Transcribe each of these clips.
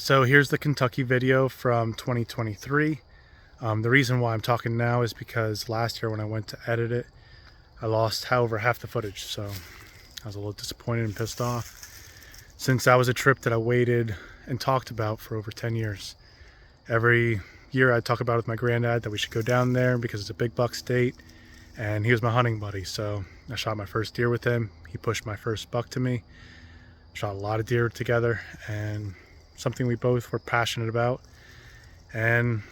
So here's the Kentucky video from 2023. The reason why I'm talking now is because last year when I went to edit it, I lost over half the footage. So I was a little disappointed and pissed off, since that was a trip that I waited and talked about for over 10 years. Every year I'd talk about it with my granddad that we should go down there because it's a big buck state, and he was my hunting buddy. So I shot my first deer with him. He pushed my first buck to me. Shot a lot of deer together, and something we both were passionate about. And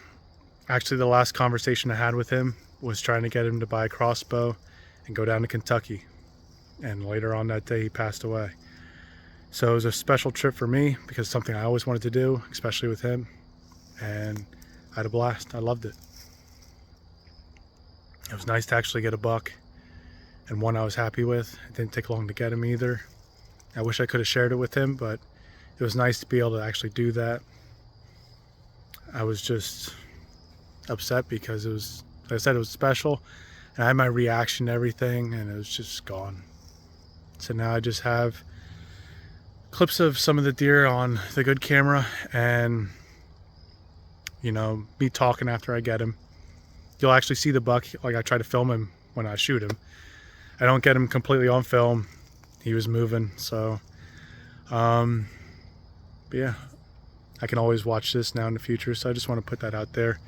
actually the last conversation I had with him was trying to get him to buy a crossbow and go down to Kentucky. And later on that day he passed away. So it was a special trip for me because it's something I always wanted to do, especially with him. And I had a blast. I loved it. It was nice to actually get a buck, and one I was happy with. It didn't take long to get him either. I wish I could have shared it with him, but it was nice to be able to actually do that. I was just upset because it was, like I said, it was special, and I had my reaction to everything, and it was just gone. So now I just have clips of some of the deer on the good camera, and you know, me talking after I get him. You'll actually see the buck. Like, I try to film him when I shoot him. I don't get him completely on film. He was moving, so but yeah, I can always watch this now in the future. So I just want to put that out there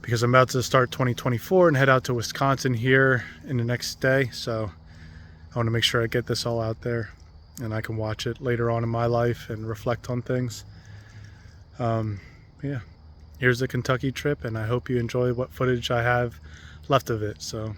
because I'm about to start 2024 and head out to Wisconsin here in the next day. So I want to make sure I get this all out there and I can watch it later on in my life and reflect on things. Yeah, here's the Kentucky trip, and I hope you enjoy what footage I have left of it. So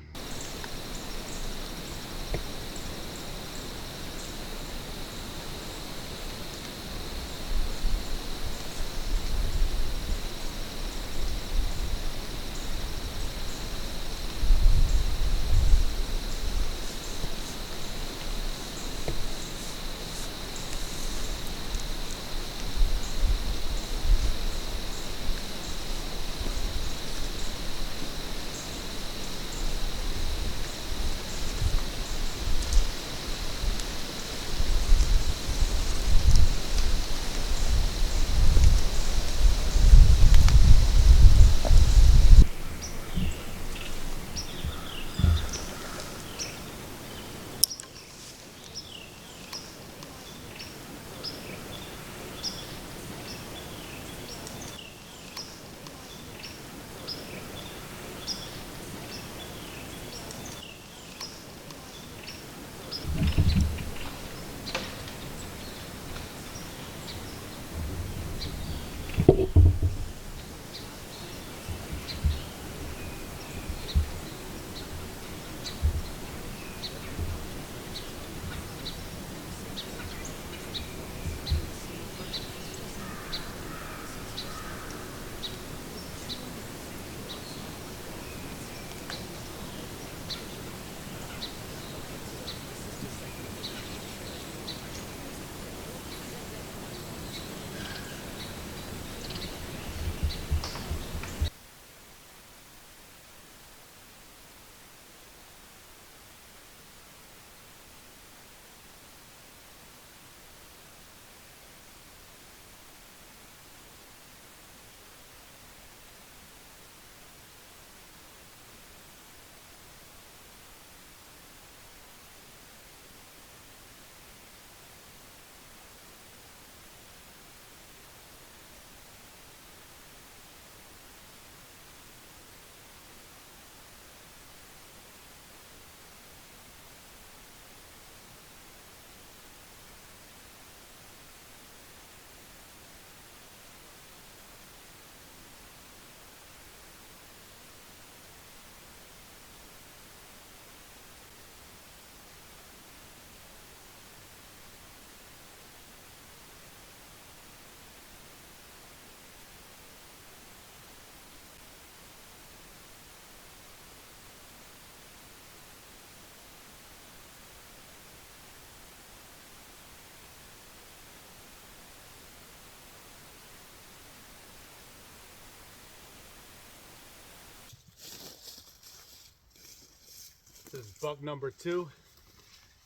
this is buck number 2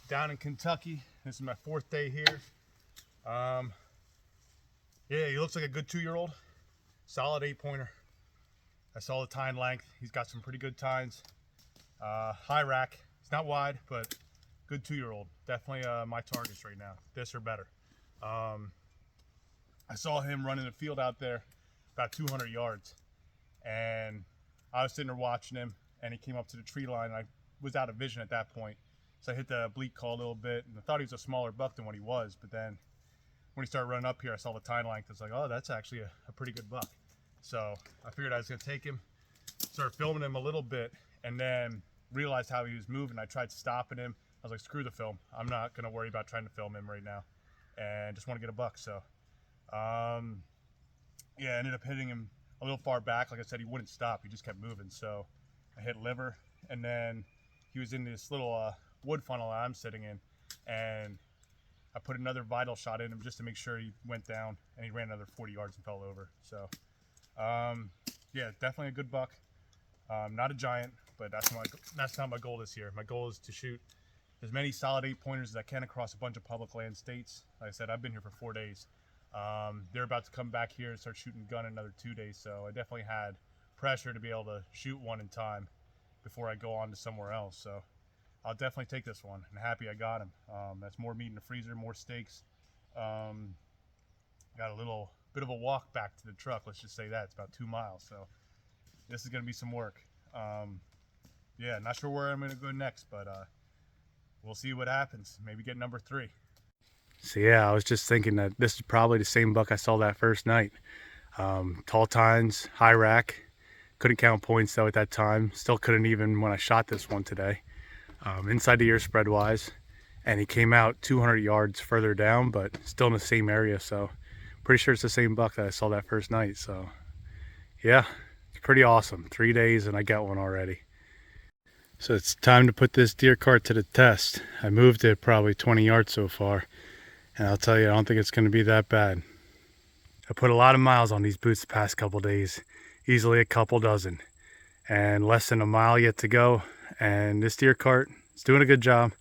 down in Kentucky. This is my 4th day here. Yeah, he looks like a good 2-year-old. Solid 8-pointer. I saw the tine length. He's got some pretty good tines. High rack. It's not wide, but good 2-year-old. Definitely my targets right now. This or better. I saw him running the field out there about 200 yards. And I was sitting there watching him, and he came up to the tree line. I was out of vision at that point. So I hit the bleat call a little bit, and I thought he was a smaller buck than what he was. But then when he started running up here, I saw the tine length. I was like, oh, that's actually a pretty good buck. So I figured I was going to take him, started filming him a little bit, and then realized how he was moving. I tried stopping him. I was like, screw the film. I'm not going to worry about trying to film him right now, and just want to get a buck. So, yeah, I ended up hitting him a little far back. Like I said, he wouldn't stop. He just kept moving. So I hit liver, and then he was in this little wood funnel that I'm sitting in, and I put another vital shot in him just to make sure he went down, and he ran another 40 yards and fell over. So, yeah, definitely a good buck. Not a giant, but that's not my goal this year. My goal is to shoot as many solid 8-pointers as I can across a bunch of public land states. Like I said, I've been here for 4 days. They're about to come back here and start shooting gun in another 2 days, so I definitely had pressure to be able to shoot one in time before I go on to somewhere else. So I'll definitely take this one, and happy I got him. That's more meat in the freezer, more steaks. Got a little bit of a walk back to the truck, let's just say that. It's about 2 miles, so this is going to be some work. Yeah, not sure where I'm going to go next, but we'll see what happens. Maybe get number 3. So yeah, I was just thinking that this is probably the same buck I saw that first night. Tall tines, high rack. Couldn't count points though at that time. Still couldn't even when I shot this one today. Inside the ear spread wise. And he came out 200 yards further down, but still in the same area. So pretty sure it's the same buck that I saw that first night. So yeah, it's pretty awesome. 3 days and I got one already. So it's time to put this deer cart to the test. I moved it probably 20 yards so far. And I'll tell you, I don't think it's going to be that bad. I put a lot of miles on these boots the past couple days. Easily a couple dozen. And less than a mile yet to go. And this deer cart is doing a good job.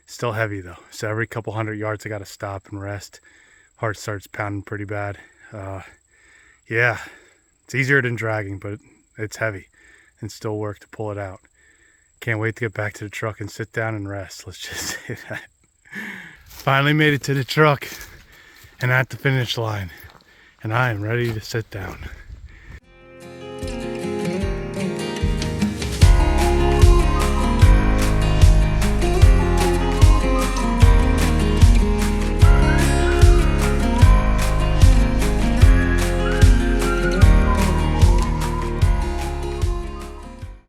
Still heavy though. So every couple hundred yards I got to stop and rest. Heart starts pounding pretty bad. Yeah, it's easier than dragging, but it's heavy. And still work to pull it out. Can't wait to get back to the truck and sit down and rest. Let's just say that. Finally made it to the truck and at the finish line, and I am ready to sit down.